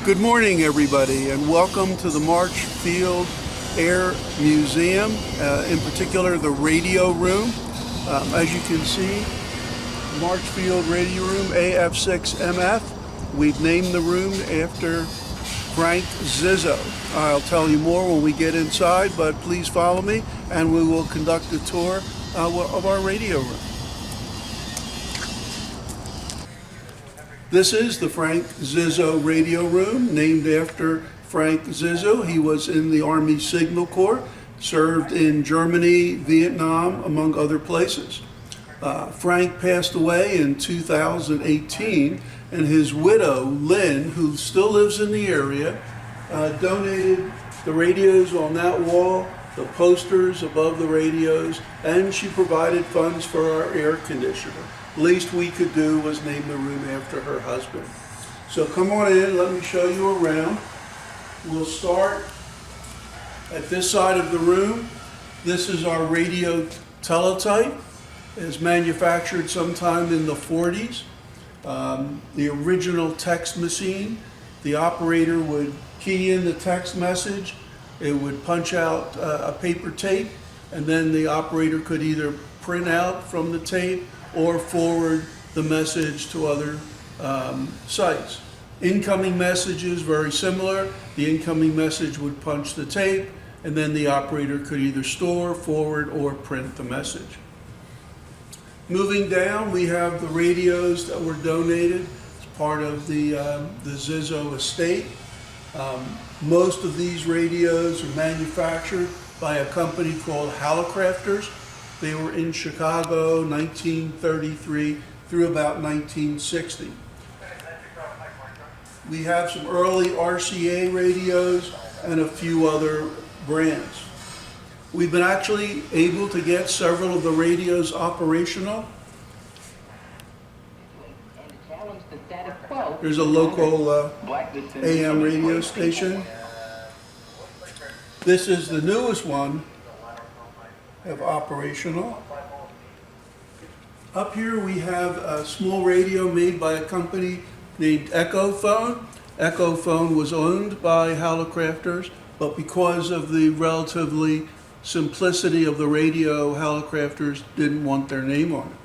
Good morning, everybody, and welcome to the Marchfield Air Museum, in particular the radio room. As you can see, Marchfield Radio Room AF6MF. We've named the room after Frank Zizzo. I'll tell you more when we get inside, but please follow me and we will conduct a tour of our radio room. This is the Frank Zizzo Radio Room, named after Frank Zizzo. He was in the Army Signal Corps, served in Germany, Vietnam, among other places. Frank passed away in 2018, and his widow, Lynn, who still lives in the area, donated the radios on that wall, the posters above the radios, and she provided funds for our air conditioner. Least we could do was name the room after her husband. So come on in, let me show you around. We'll start at this side of the room. This is our radio teletype. It's manufactured sometime in the 40s. The original text machine. The operator would key in the text message. It would punch out a paper tape, and then the operator could either print out from the tape or forward the message to other sites. Incoming messages, very similar. The incoming message would punch the tape, and then the operator could either store, forward, or print the message. Moving down, we have the radios that were donated as part of the Zizzo estate. Most of these radios are manufactured by a company called Hallicrafters. They were in Chicago, 1933 through about 1960. We have some early RCA radios and a few other brands. We've been actually able to get several of the radios operational. There's a local AM radio station. This is the newest one of operational. Up here we have a small radio made by a company named Echophone. Echophone was owned by Hallicrafters, but because of the relatively simplicity of the radio, Hallicrafters didn't want their name on it.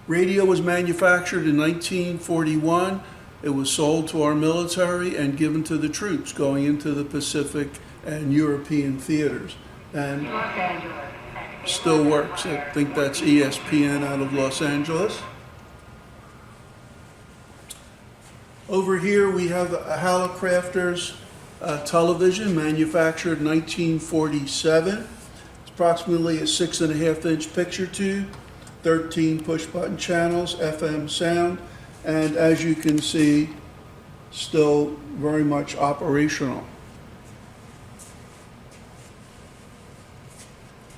Radio was manufactured in 1941. It was sold to our military and given to the troops going into the Pacific and European theaters. And still works. I think that's ESPN out of Los Angeles. Over here we have a Hallicrafters television manufactured in 1947. It's approximately a 6.5-inch picture tube, 13 push-button channels, FM sound, and as you can see, still very much operational.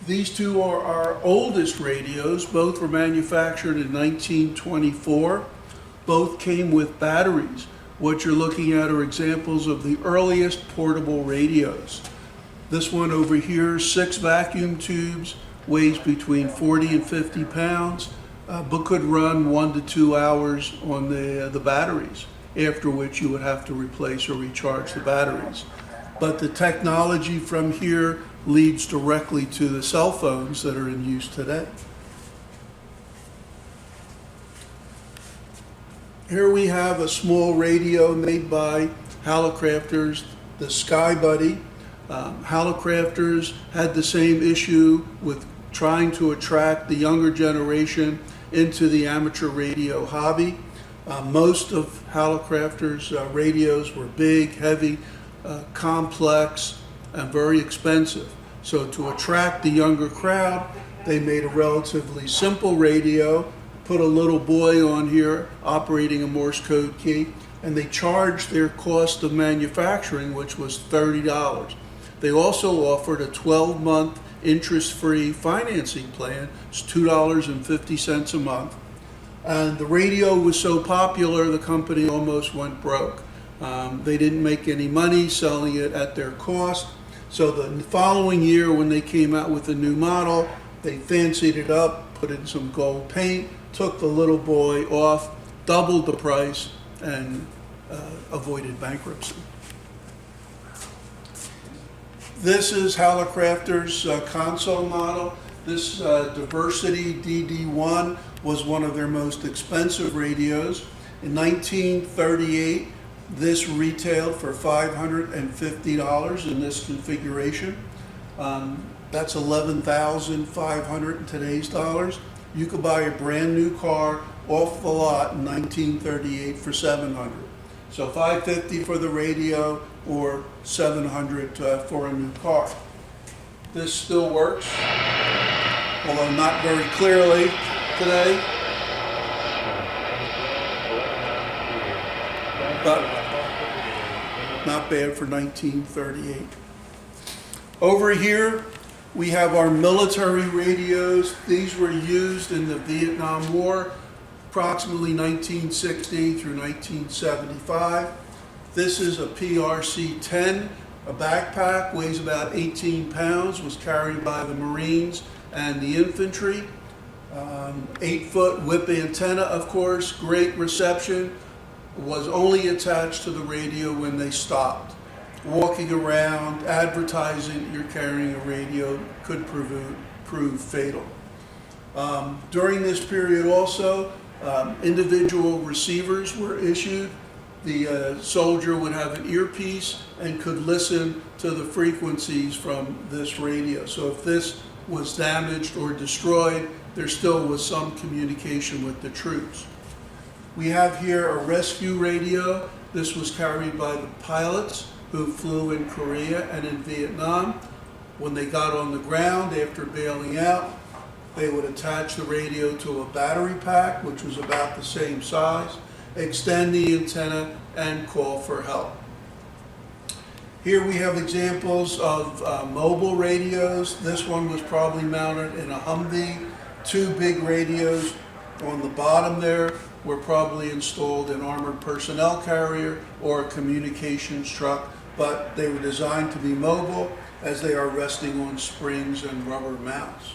These two are our oldest radios. Both were manufactured in 1924. Both came with batteries. What you're looking at are examples of the earliest portable radios. This one over here, 6 vacuum tubes, weighs between 40 and 50 pounds, but could run 1 to 2 hours on the batteries, after which you would have to replace or recharge the batteries. But the technology from here leads directly to the cell phones that are in use today. Here we have a small radio made by Hallicrafters, the Sky Buddy. Hallicrafters had the same issue with trying to attract the younger generation into the amateur radio hobby. Most of Hallicrafters' radios were big, heavy, complex, and very expensive. So to attract the younger crowd, they made a relatively simple radio, put a little boy on here operating a Morse code key, and they charged their cost of manufacturing, which was $30. They also offered a 12-month interest-free financing plan. It's $2.50 a month. And the radio was so popular, the company almost went broke. They didn't make any money selling it at their cost. So the following year, when they came out with a new model, they fancied it up, put in some gold paint, took the little boy off, doubled the price, and avoided bankruptcy. This is Hallicrafter's console model. This Diversity DD1 was one of their most expensive radios. In 1938, this retailed for $550 in this configuration. That's $11,500 in today's dollars. You could buy a brand new car off the lot in 1938 for $700. So $550 for the radio or $700 for a new car. This still works, although not very clearly today. But not bad for 1938. Over here, we have our military radios. These were used in the Vietnam War, approximately 1960 through 1975. This is a PRC-10, a backpack, weighs about 18 pounds, was carried by the Marines and the infantry. 8-foot whip antenna, of course, great reception, was only attached to the radio when they stopped. Walking around, advertising you're carrying a radio could prove fatal. During this period also, individual receivers were issued. The soldier would have an earpiece and could listen to the frequencies from this radio. So if this was damaged or destroyed, there still was some communication with the troops. We have here a rescue radio. This was carried by the pilots who flew in Korea and in Vietnam. When they got on the ground after bailing out, they would attach the radio to a battery pack, which was about the same size, extend the antenna, and call for help. Here we have examples of mobile radios. This one was probably mounted in a Humvee. Two big radios on the bottom there were probably installed in armored personnel carrier or a communications truck, but they were designed to be mobile as they are resting on springs and rubber mounts.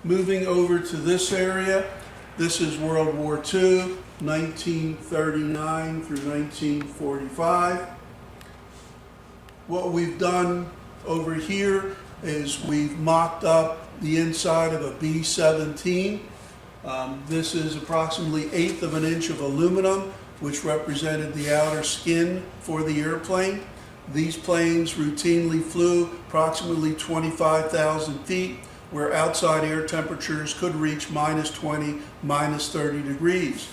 Moving over to this area, this is World War II, 1939 through 1945. What we've done over here is we've mocked up the inside of a B-17. This is approximately 1/8 of an inch of aluminum, which represented the outer skin for the airplane. These planes routinely flew approximately 25,000 feet, where outside air temperatures could reach -20, -30 degrees.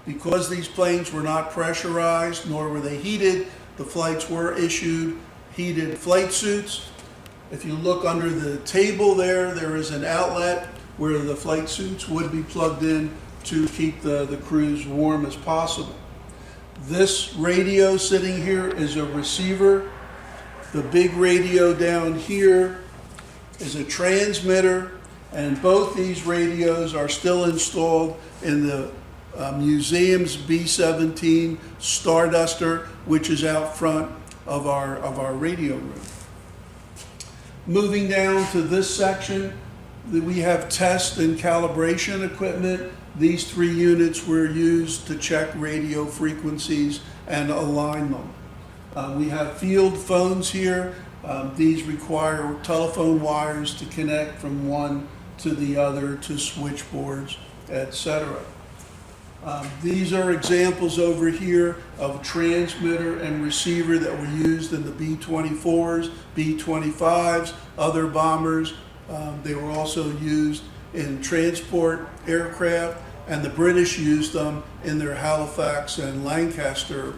Because these planes were not pressurized, nor were they heated, the flights were issued heated flight suits. If you look under the table there, there is an outlet where the flight suits would be plugged in to keep the crews warm as possible. This radio sitting here is a receiver. The big radio down here is a transmitter, and both these radios are still installed in the museum's B-17 Starduster, which is out front of our radio room. Moving down to this section, we have test and calibration equipment. These 3 units were used to check radio frequencies and align them. We have field phones here. These require telephone wires to connect from one to the other to switchboards, etc. These are examples over here of transmitter and receiver that were used in the B-24s, B-25s, other bombers. They were also used in transport aircraft, and the British used them in their Halifax and Lancaster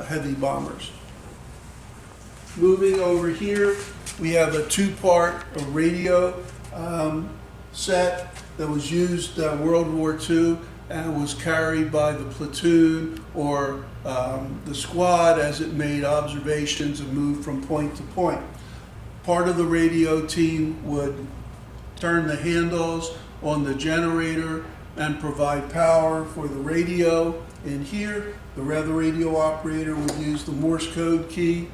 heavy bombers. Moving over here, we have a 2-part radio set that was used World War II and was carried by the platoon or the squad as it made observations and moved from point to point. Part of the radio team would turn the handles on the generator and provide power for the radio. In here, the radio operator would use the Morse code key,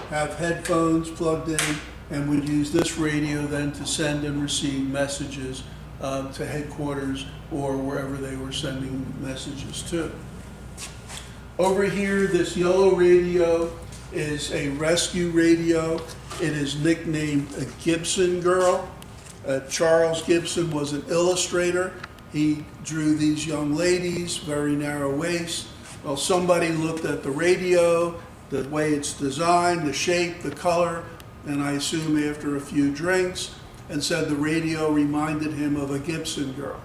have headphones plugged in, and would use this radio then to send and receive messages to headquarters or wherever they were sending messages to. Over here, this yellow radio is a rescue radio. It is nicknamed a Gibson Girl. Charles Gibson was an illustrator. He drew these young ladies, very narrow waist. Well, somebody looked at the radio, the way it's designed, the shape, the color, and I assume after a few drinks, and said the radio reminded him of a Gibson Girl.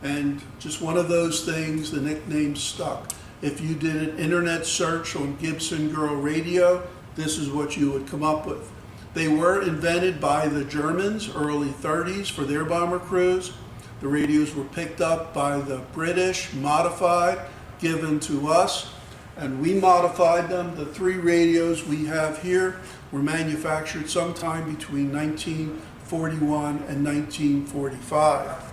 And just one of those things, the nickname stuck. If you did an internet search on Gibson Girl radio, this is what you would come up with. They were invented by the Germans, early 30s, for their bomber crews. The radios were picked up by the British, modified, given to us, and we modified them. The 3 radios we have here were manufactured sometime between 1941 and 1945.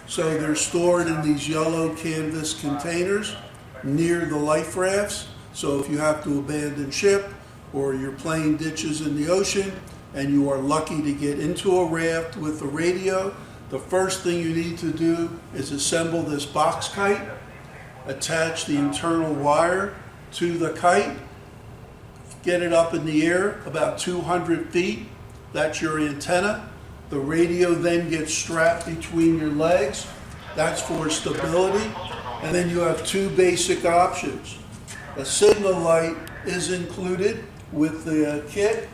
So they're stored in these yellow canvas containers near the life rafts. So if you have to abandon ship or you're playing ditches in the ocean and you are lucky to get into a raft with the radio, the first thing you need to do is assemble this box kite, attach the internal wire to the kite, get it up in the air about 200 feet. That's your antenna. The radio then gets strapped between your legs. That's for stability. And then you have 2 basic options. A signal light is included with the kit.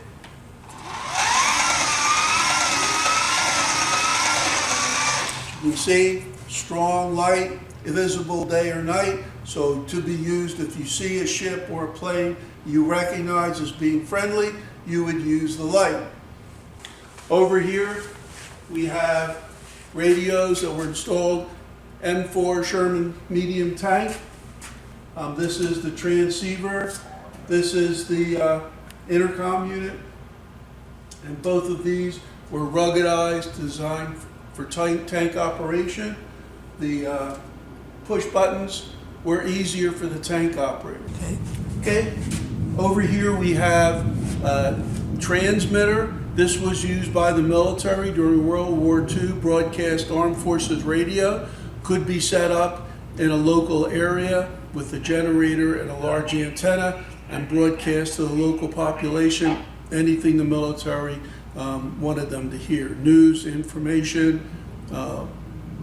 You can see, strong light, visible day or night, so to be used if you see a ship or a plane you recognize as being friendly, you would use the light. Over here we have radios that were installed, M4 Sherman medium tank. This is the transceiver. This is the intercom unit. And both of these were ruggedized, designed for tank operation. The push buttons were easier for the tank operator. Okay. Over here we have a transmitter. This was used by the military during World War II, broadcast Armed Forces radio. Could be set up in a local area with a generator and a large antenna and broadcast to the local population anything the military wanted them to hear. News, information,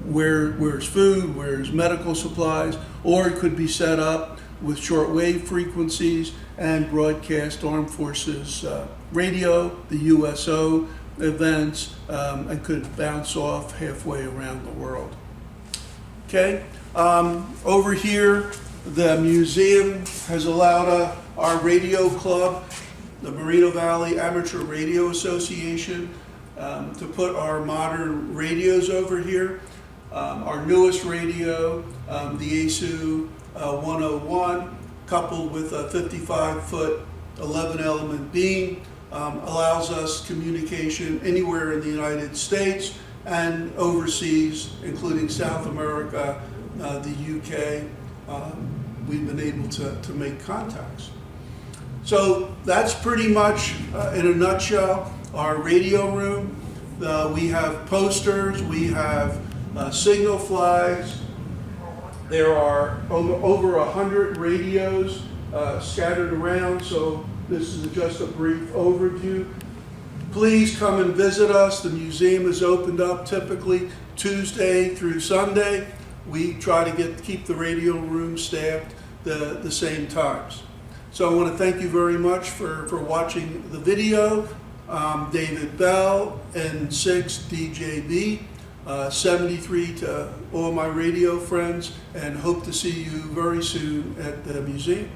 where's food, where's medical supplies, or it could be set up with shortwave frequencies and broadcast Armed Forces radio, the USO events, and could bounce off halfway around the world. Okay, over here, the museum has allowed our radio club, the Moreno Valley Amateur Radio Association, to put our modern radios over here. Our newest radio, the ASU 101, coupled with a 55-foot 11-element beam, allows us communication anywhere in the United States and overseas, including South America, the UK. We've been able to make contacts. So that's pretty much, in a nutshell, our radio room. We have posters, we have signal flags. There are over 100 radios scattered around, so this is just a brief overview. Please come and visit us. The museum is opened up typically Tuesday through Sunday. We try to keep the radio room staffed the same times. So I want to thank you very much for watching the video. David Bell, N6 DJB, 73 to all my radio friends, and hope to see you very soon at the museum.